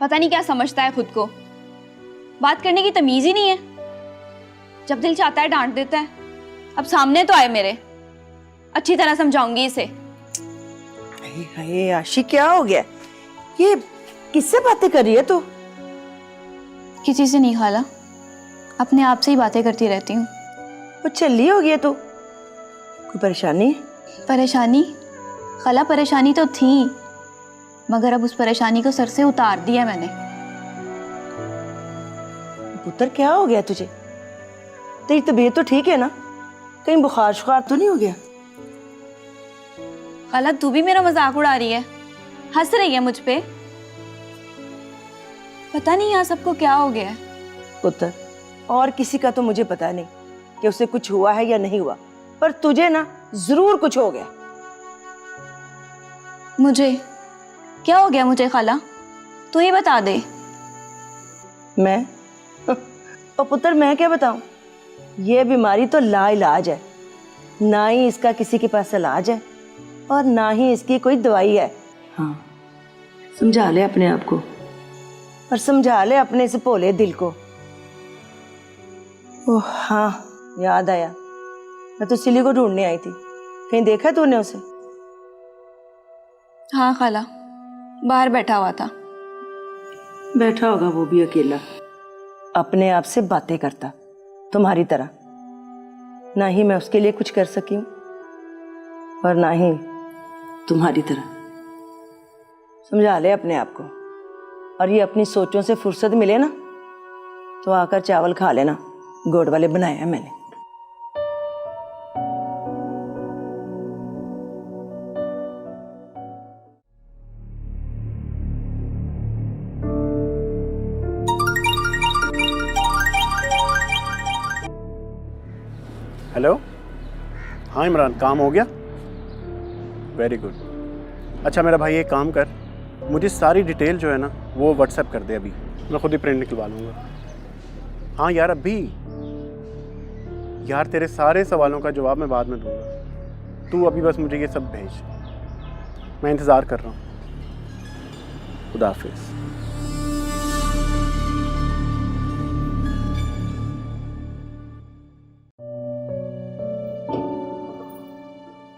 पता नहीं क्या समझता है खुद को, बात करने की तमीज ही नहीं है। जब दिल चाहता है डांट देता है। अब सामने तो आए मेरे, अच्छी तरह समझाऊंगी इसे। हाय आशी, क्या हो गया? ये किससे बातें कर रही है तू? किसी से नहीं खाला, अपने आप से ही बातें करती रहती हूँ। वो चली हो गई तू? कोई परेशानी? परेशानी? खाला परेशानी तो थी, मगर अब उस परेशानी को सर से उतार दिया मैंने। पुत्र क्या हो गया तुझे? तेरी तबीयत तो ठीक है ना? कहीं बुखार शुखार तो नहीं हो गया? खाला तू भी मेरा मजाक उड़ा रही है, हंस रही है मुझ पे। पता नहीं यहाँ सबको क्या हो गया है। पुत्र, और किसी का तो मुझे पता नहीं कि उसे कुछ हुआ है या नहीं हुआ, पर तुझे ना जरूर कुछ हो गया। मुझे क्या हो गया? मुझे खाला तू ही बता दे। मैं? और पुत्र मैं क्या बताऊं? ये बीमारी तो लाइलाज है, ना ही इसका किसी के पास इलाज है और ना ही इसकी कोई दवाई है। हाँ, समझा ले अपने आप को और समझा ले अपने इस भोले दिल को। ओह हाँ, याद आया, मैं तो सिली को ढूंढने आई थी। कहीं देखा तूने उसे? हाँ खाला, बाहर बैठा हुआ था। बैठा होगा वो भी अकेला, अपने आप से बातें करता, तुम्हारी तरह। ना ही मैं उसके लिए कुछ कर सकी हूं और ना ही तुम्हारी तरह। समझा ले अपने आप को, और ये अपनी सोचों से फुर्सत मिले ना तो आकर चावल खा लेना, गोड़ वाले बनाए हैं मैंने। हेलो, हाँ इमरान, काम हो गया? Very good. अच्छा मेरा भाई, एक काम कर, मुझे सारी डिटेल जो है ना वो व्हाट्सएप कर दे, अभी मैं खुद ही प्रिंट निकलवा लूँगा। हाँ यार, अभी यार तेरे सारे सवालों का जवाब मैं बाद में दूँगा, तू अभी बस मुझे ये सब भेज, मैं इंतज़ार कर रहा हूँ। खुदा हाफिज़।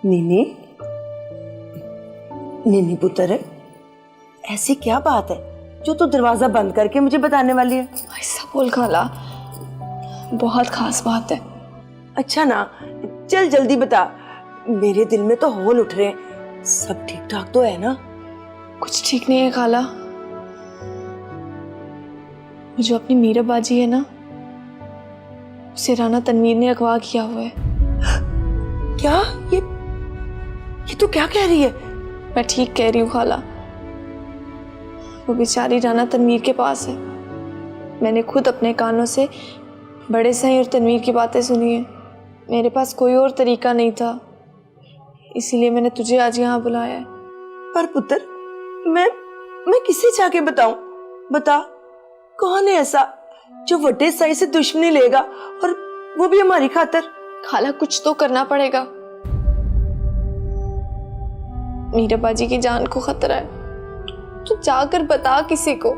नीनी, नीनी पुत्र, ऐसी क्या बात है जो तू दरवाजा बंद करके मुझे बताने वाली है? ऐसा बोल खाला, बहुत खास बात है। अच्छा ना, चल जल्दी बता, मेरे दिल में तो होल उठ रहे हैं। सब ठीक ठाक तो है ना? कुछ ठीक नहीं है खाला। वो जो अपनी मीरा बाजी है ना, उसे राणा तनवीर ने अगवा किया हुआ है। क्या? ये तू क्या कह रही है? मैं ठीक कह रही हूँ खाला, वो बेचारी राणा तनवीर के पास है। मैंने खुद अपने कानों से बड़े साईं और तनवीर की बातें सुनी है। मेरे पास कोई और तरीका नहीं था, इसीलिए मैंने तुझे आज यहाँ बुलाया है। पर पुत्र, मैं किसे जाके बताऊं? बता, कौन है ऐसा जो बड़े साईं से दुश्मनी लेगा, और वो भी हमारी खातिर? खाला कुछ तो करना पड़ेगा, मीरा बाजी की जान को खतरा है। तू जाकर बता किसी को।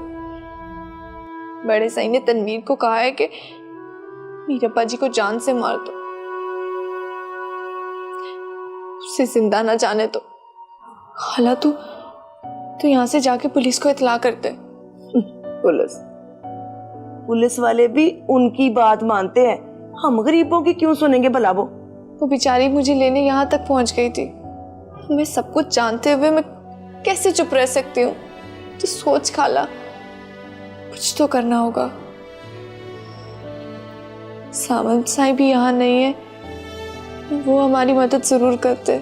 बड़े साईं ने तनवीर को कहा है कि मीरा बाजी को जान से मार दो, उसे जिंदा ना जाने दो। खाला तू यहाँ से जाके पुलिस को इत्तला कर दे। पुलिस वाले भी उनकी बात मानते हैं, हम गरीबों की क्यों सुनेंगे भला? वो बेचारी मुझे लेने यहाँ तक पहुंच गई थी। मैं सब कुछ जानते हुए मैं कैसे चुप रह सकती हूँ? तो सोच खाला, कुछ तो करना होगा। सामंत साईं भी यहाँ नहीं है, वो हमारी मदद जरूर करते।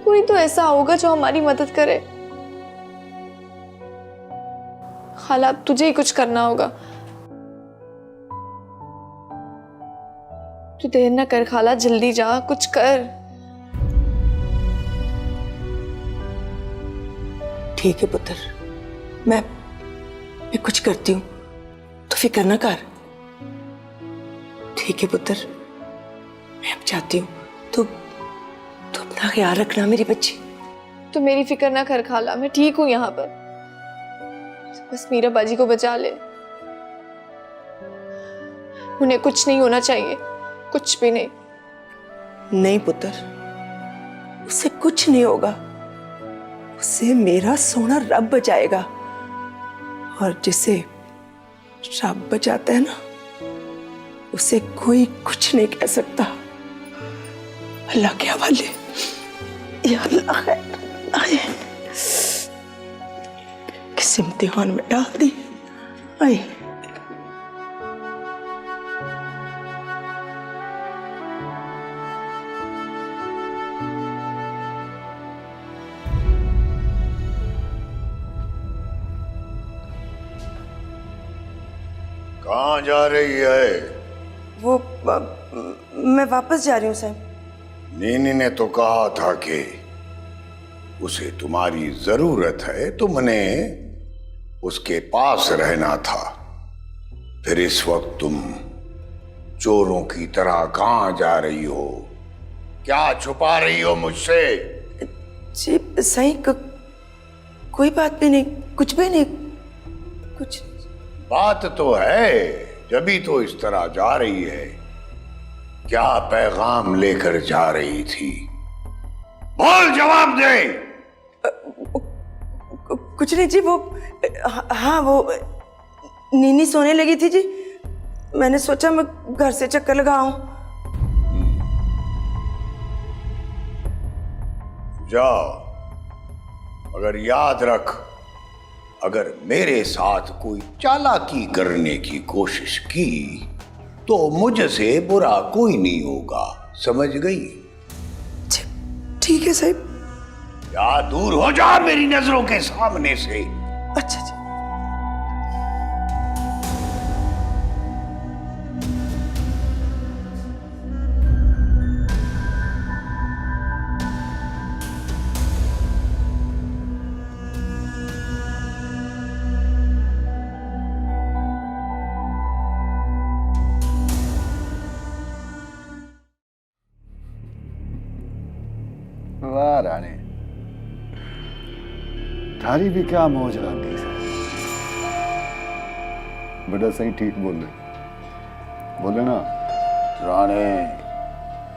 कोई तो ऐसा होगा जो हमारी मदद करे। खाला अब तुझे ही कुछ करना होगा। तू देर ना कर खाला, जल्दी जा, कुछ कर। ठीक है पुत्र, मैं कुछ करती हूँ, तो फिक्र ना कर। ठीक है पुत्र, मैं अब जाती हूँ। तू अपना ख्याल रखना मेरी बच्ची। तू मेरी फिक्र ना कर खाला, मैं ठीक हूँ यहाँ पर। तो बस मीरा बाजी को बचा ले। उन्हें कुछ नहीं होना चाहिए, कुछ भी नहीं। नहीं पुत्र, उसे कुछ नहीं होगा। उसे मेरा सोना रब बचाएगा, और जिसे रब बचाता है ना, उसे कोई कुछ नहीं कह सकता। अल्लाह के हवाले। या अल्लाह है, किस इम्तिहान में डाल दी। आए कहाँ जा रही है? वो मैं वापस जा रही हूँ साहब। नीनी ने तो कहा था कि उसे तुम्हारी जरूरत है, तुमने उसके पास रहना था। फिर इस वक्त तुम चोरों की तरह कहाँ जा रही हो? क्या छुपा रही हो मुझसे? जी सही कोई बात भी नहीं, कुछ भी नहीं, कुछ। बात तो है, जभी तो इस तरह जा रही है। क्या पैगाम लेकर जा रही थी? बोल, जवाब दे। कुछ नहीं जी, वो हाँ वो नीनी सोने लगी थी जी, मैंने सोचा मैं घर से चक्कर लगाऊं। जाओ, मगर याद रख, अगर मेरे साथ कोई चालाकी करने की कोशिश की तो मुझसे बुरा कोई नहीं होगा, समझ गई? ठीक है साहब। या दूर हो जा मेरी नजरों के सामने से। अच्छा जी। वाह रानी, थारी भी क्या मौज रानी से। बेटा सही ठीक बोले ना। राणे,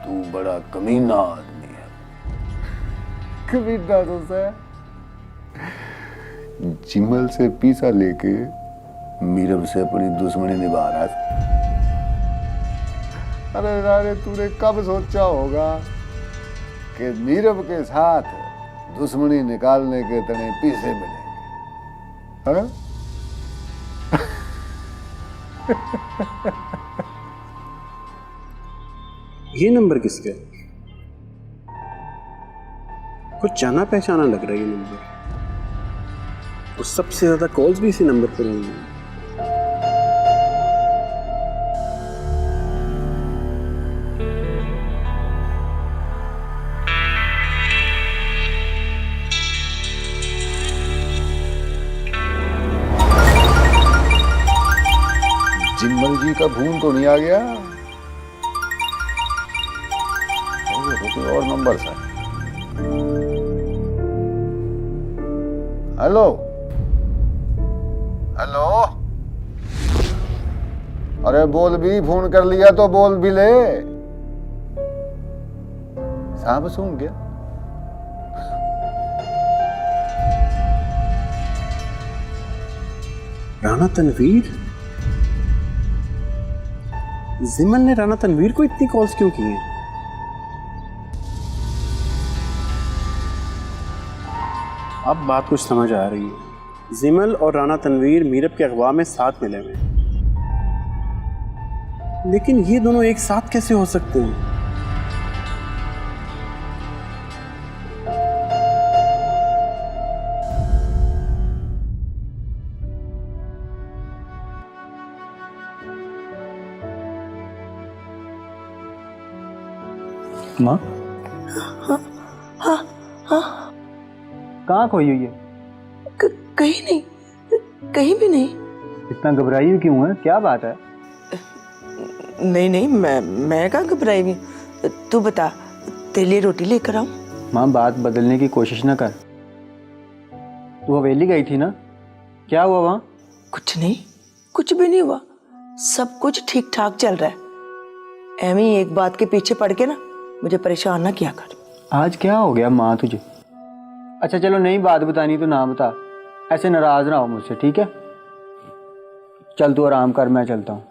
तू बड़ा कमीना आदमी है। कमीना तो से जिमल से पीसा लेके मीरब से अपनी दुश्मनी निभा रहा है। अरे राणे, तूने कब सोचा होगा कि मीरब के साथ दुश्मनी निकालने के तने पीछे मिलेंगे? हाँ? ये नंबर किसका है? कुछ जाना पहचाना लग रहा है ये नंबर, और सबसे ज्यादा कॉल्स भी इसी नंबर पर हुई हैं। जिम्मल जी का फोन तो नहीं आ गया? कोई और नंबर था। हेलो हेलो, अरे बोल भी, फोन कर लिया तो बोल भी ले। साहब सुन गया? राणा तनवीर? जिमल ने राणा तनवीर को इतनी कॉल्स क्यों की हैं? अब बात कुछ समझ आ रही है। जिमल और राणा तनवीर मीरब के अगवा में साथ मिले हुए हैं, लेकिन ये दोनों एक साथ कैसे हो सकते हैं? माँ, कहाँ खोई हुई है? कहीं नहीं, कहीं भी नहीं। इतना घबराई हुई क्यों है? क्या बात है? नहीं नहीं, मैं कहाँ घबराई हुई। तू बता, तेरे लिए रोटी लेकर आऊं? माँ, बात बदलने की कोशिश ना कर। तू हवेली गई थी ना, क्या हुआ वहाँ? कुछ नहीं, कुछ भी नहीं हुआ, सब कुछ ठीक ठाक चल रहा है। एमी एक बात के पीछे पड़ के ना मुझे परेशान ना किया कर। आज क्या हो गया माँ तुझे? अच्छा चलो, नहीं बात बतानी तो ना बता, ऐसे नाराज ना हो मुझसे, ठीक है? चल तू आराम कर, मैं चलता हूँ।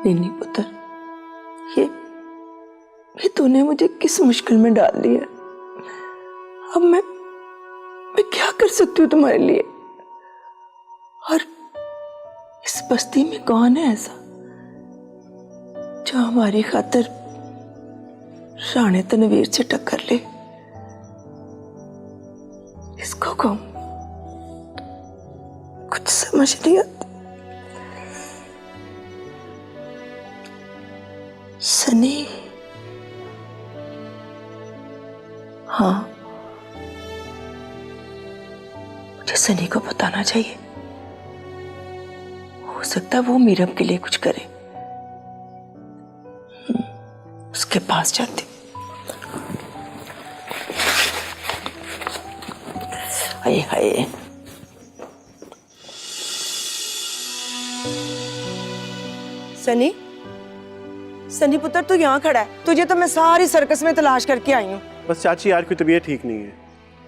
नहीं पुत्र, ये तूने मुझे किस मुश्किल में डाल दिया। अब मैं क्या कर सकती हूँ तुम्हारे लिए? और इस बस्ती में कौन है ऐसा जो हमारी खातिर राणे तनवीर से टक्कर ले? इसको कहूं, कुछ समझ नहीं आता। सनी, हाँ, मुझे सनी को बताना चाहिए। हो सकता है वो मीरब के लिए कुछ करे। उसके पास जाती। हाय हाय, सनी, सनी पुत्र तू यहाँ खड़ा है, तुझे तो मैं सारी सर्कस में तलाश करके आई हूँ। बस चाची यार की तबीयत ठीक नहीं है,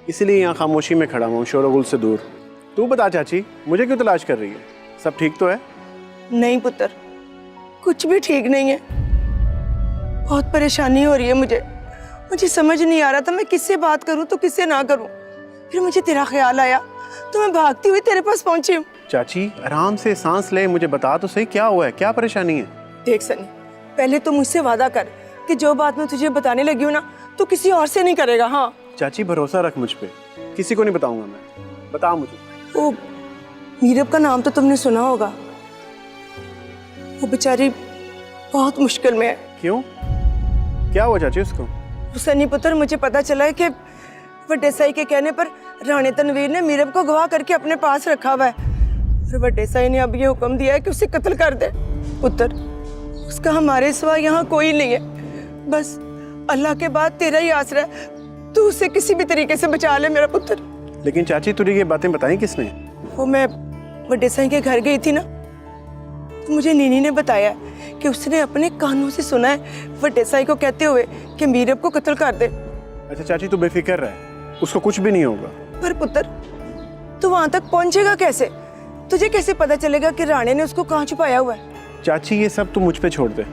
इसीलिए यहाँ खामोशी में खड़ा हूँ, शोरगुल से दूर। तू बता चाची, मुझे क्यों तलाश कर रही है? सब ठीक तो है? नहीं पुत्र, कुछ भी ठीक नहीं है। बहुत परेशानी हो रही है मुझे समझ नहीं आ रहा था मैं किससे बात करूं तो किससे ना करूं। फिर मुझे तेरा ख्याल आया तो मैं भागती हुई तेरे पास पहुंची हूँ। चाची आराम से सांस ले, मुझे बता तो सही क्या हुआ है, क्या परेशानी है? देख सनी, पहले तो मुझसे वादा कर कि जो बात मैं तुझे बताने लगी हूँ ना तो किसी और से नहीं करेगा। हाँ चाची भरोसा रख मुझ पे, किसी को नहीं बताऊंगा मैं, बता मुझे। वो मीरब का नाम तो तुमने सुना होगा, वो बेचारी बहुत मुश्किल में है। क्यों, क्या हुआ चाची उसको? सनी पुत्र, मुझे पता चला है कि बड़े साई के कहने पर राणे तनवीर ने मीरब को गवाह करके अपने पास रखा हुआ है और बड़े साई ने अब ये हुक्म दिया है कि उसे कत्ल कर दे। पुत्र, उसका हमारे सिवा यहाँ कोई नहीं है, बस अल्लाह के बाद तेरा ही आसरा है। तू उसे किसी भी तरीके से बचा ले मेरा पुत्र। लेकिन चाची तुझे ये बातें बताई किसने? वो मैं बड़े साई के घर गई थी ना, तो मुझे नीनी ने बताया कि उसने अपने कानों से सुना है बड़े साई को कहते हुए कि मीरब को कत्ल कर दे। अच्छा चाची तू बेफिक्र रह, उसको कुछ भी नहीं होगा। पर पुत्र, तू वहां तक पहुंचेगा कैसे? तुझे कैसे पता चलेगा कि राणे ने उसको कहाँ छुपाया हुआ है? चाची ये सब तू मुझ पे छोड़ दे,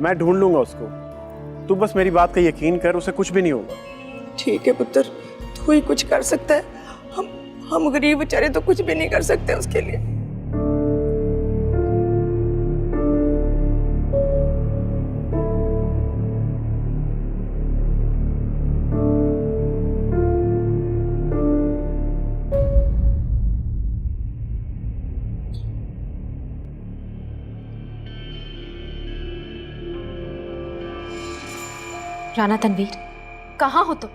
मैं ढूंढ लूंगा उसको। तू बस मेरी बात का यकीन कर, उसे कुछ भी नहीं होगा। ठीक है पुत्र, तू ही कुछ कर सकता है, हम गरीब बेचारे तो कुछ भी नहीं कर सकते उसके लिए। राणा तनवीर, कहाँ हो तुम?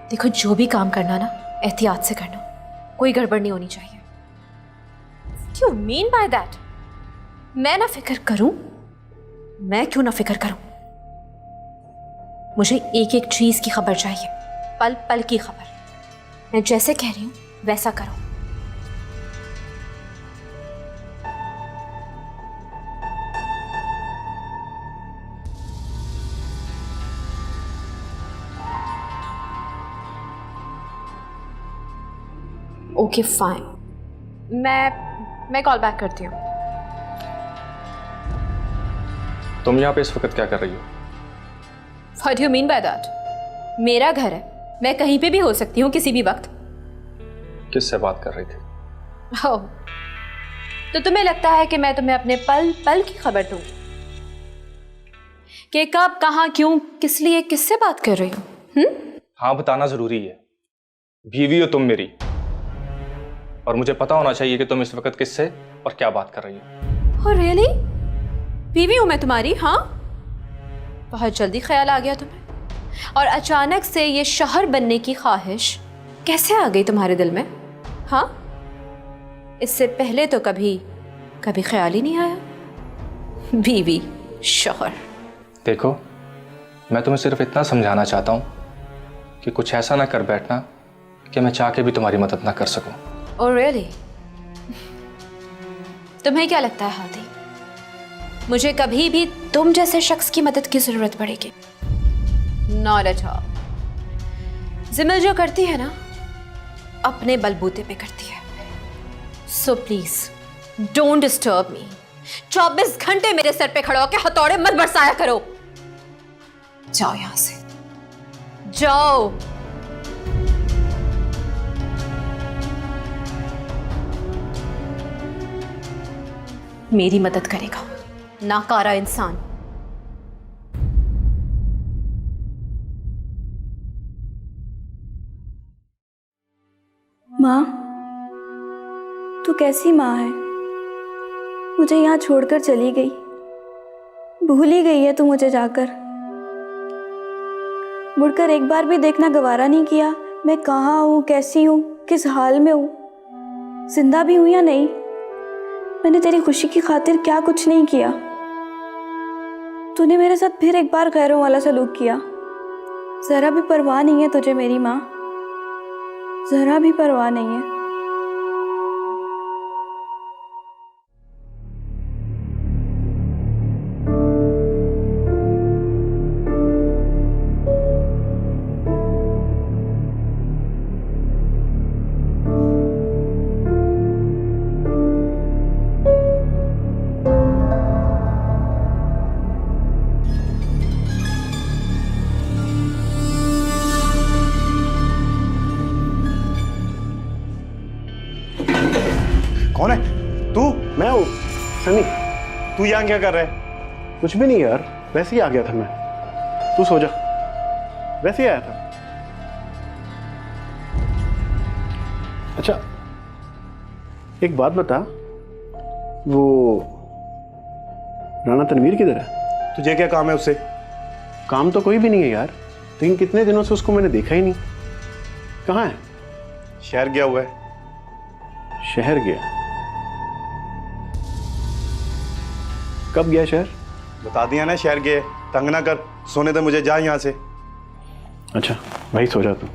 देखो, जो भी काम करना ना एहतियात से करना, कोई गड़बड़ नहीं होनी चाहिए। What do you mean by that? मैं ना फिक्र करूं? मैं क्यों ना फिक्र करूं? मुझे एक एक चीज की खबर चाहिए, पल पल की खबर। मैं जैसे कह रही हूं वैसा करो। ओके फाइन, मैं कॉल बैक करती हूँ। तुम यहाँ पे इस वक्त क्या कर रही हो? What do you mean by that? मेरा घर है, मैं कहीं पे भी हो सकती हूँ किसी भी वक्त। किससे बात कर रही थी? ओह, तो तुम्हें लगता है कि मैं तुम्हें अपने पल पल की खबर दूँ कि कब, कहाँ, क्यों, किस लिए, किससे बात कर रही हूँ? हाँ, बताना जरूरी है। बीवी हो तुम मेरी, और मुझे पता होना चाहिए कि तुम इस वक्त किससे और क्या बात कर रही हो। Oh really? बीवी हूं मैं तुम्हारी? हाँ, बहुत जल्दी ख्याल आ गया तुम्हें, और अचानक से ये शौहर बनने की ख्वाहिश कैसे आ गई तुम्हारे दिल में? हाँ, इससे पहले तो कभी ख्याल ही नहीं आया। बीवी, शौहर। देखो, मैं तुम्हें सिर्फ इतना समझाना चाहता हूँ कि कुछ ऐसा ना कर बैठना कि मैं चाह के भी तुम्हारी मदद ना कर सकूं। Oh really? तुम्हें क्या लगता है हादी, मुझे कभी भी तुम जैसे शख्स की मदद की जरूरत पड़ेगी? Not at all. जिमल जो करती है ना, अपने बलबूते पे करती है। So please don't disturb me. 24 घंटे मेरे सर पे खड़ा होकर हथौड़े मत बरसाया करो। जाओ यहां से, जाओ। मेरी मदद करेगा नाकारा इंसान। माँ, तू कैसी माँ है? मुझे यहाँ छोड़कर चली गई, भूल ही गई है तू मुझे जाकर। मुड़कर एक बार भी देखना गवारा नहीं किया मैं कहाँ हूँ, कैसी हूँ, किस हाल में हूँ, जिंदा भी हूँ या नहीं। मैंने तेरी खुशी की खातिर क्या कुछ नहीं किया। तूने मेरे साथ फिर एक बार गैरों वाला सलूक किया। जरा भी परवाह नहीं है तुझे मेरी माँ, जरा भी परवाह नहीं है। कौन है तू? मैं हूँ सनी। तू यहाँ क्या कर रहा है? कुछ भी नहीं यार, वैसे ही आ गया था मैं। तू सो जा, वैसे ही आया था। अच्छा एक बात बता, वो राणा तनवीर किधर है? तुझे क्या काम है उससे? काम तो कोई भी नहीं है यार, लेकिन कितने दिनों से उसको मैंने देखा ही नहीं। कहाँ है? शहर गया हुआ है। शहर गया? कब गया शहर? बता दिया ना, शहर गए। तंग ना कर, सोने दे मुझे, जा यहाँ से। अच्छा भाई सो जा तू।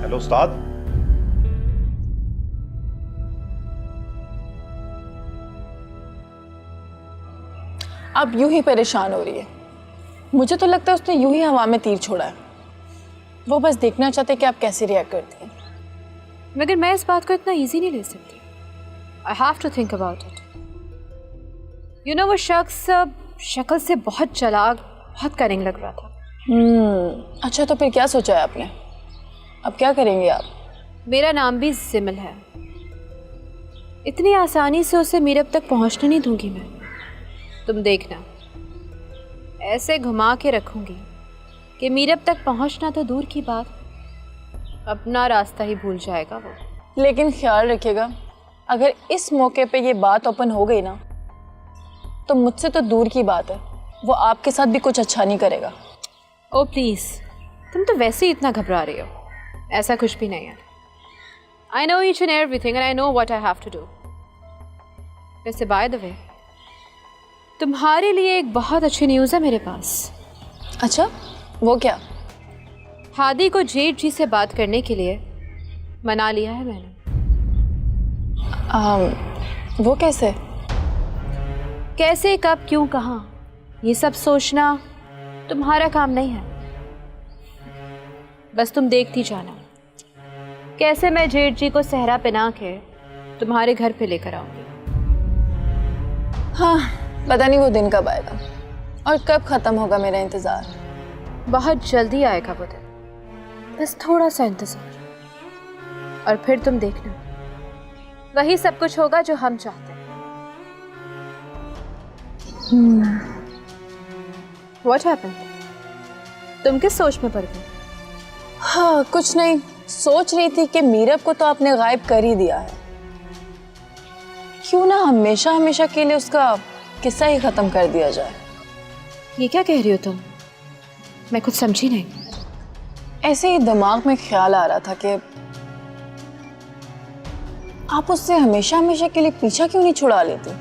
हेलो उस्ताद। आप यूं ही परेशान हो रही है। मुझे तो लगता है उसने यूं ही हवा में तीर छोड़ा है। वो बस देखना चाहते कि आप कैसे रिएक्ट करती हैं। मगर मैं इस बात को इतना इजी नहीं ले सकती। I have to think about it. You know, वो शख्स शक्ल से बहुत चालाक, बहुत कनिंग लग रहा था। अच्छा तो फिर क्या सोचा है आपने? अब क्या करेंगे आप? मेरा नाम भी जिमल है। इतनी आसानी से उसे मीरब तक पहुंचने नहीं दूंगी मैं। तुम देखना, ऐसे घुमा के रखूंगी कि मीरब तक पहुंचना तो दूर की बात, अपना रास्ता ही भूल जाएगा वो। लेकिन ख्याल रखिएगा, अगर इस मौके पे ये बात ओपन हो गई ना, तो मुझसे तो दूर की बात है, वो आपके साथ भी कुछ अच्छा नहीं करेगा। ओ प्लीज़, तुम तो वैसे ही इतना घबरा रही हो। ऐसा कुछ भी नहीं है। I know each and everything and I know what I have to do. वैसे बाय द वे, तुम्हारे लिए एक बहुत अच्छी न्यूज़ है मेरे पास। अच्छा, वो क्या? हादी को जेठ जी से बात करने के लिए मना लिया है मैंने। वो कैसे? कैसे, कब, क्यों, कहाँ, ये सब सोचना तुम्हारा काम नहीं है। बस तुम देखती जाना कैसे मैं जेठ जी को सहरा पहना के तुम्हारे घर पे लेकर आऊंगी। हाँ, पता नहीं वो दिन कब आएगा और कब खत्म होगा मेरा इंतजार। बहुत जल्दी आएगा वो दिन, बस थोड़ा सा इंतजार और फिर तुम देखना, वही सब कुछ होगा जो हम चाहते हैं। What happened? तुम किस सोच में पड़ गई? हाँ, कुछ नहीं, सोच रही थी कि मीरब को तो आपने गायब कर ही दिया है, क्यों ना हमेशा हमेशा के लिए उसका किस्सा ही खत्म कर दिया जाए। ये क्या कह रही हो तुम? मैं कुछ समझी नहीं। ऐसे ही दिमाग में ख्याल आ रहा था कि आप उससे हमेशा हमेशा के लिए पीछा क्यों नहीं छुड़ा लेते?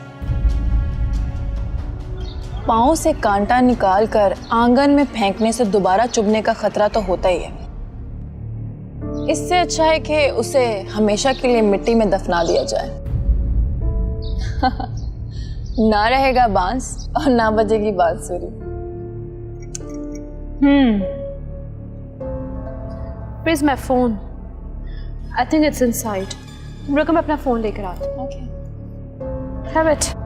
पाँव से कांटा निकाल कर आंगन में फेंकने से दोबारा चुभने का खतरा तो होता ही है। इससे अच्छा है कि उसे हमेशा के लिए मिट्टी में दफना दिया जाए। ना रहेगा बांस और ना बजेगी बांसुरी। Where's my phone? I think it's inside. तुम रुको, मैं अपना फोन लेकर आती हूँ। Okay. Have it.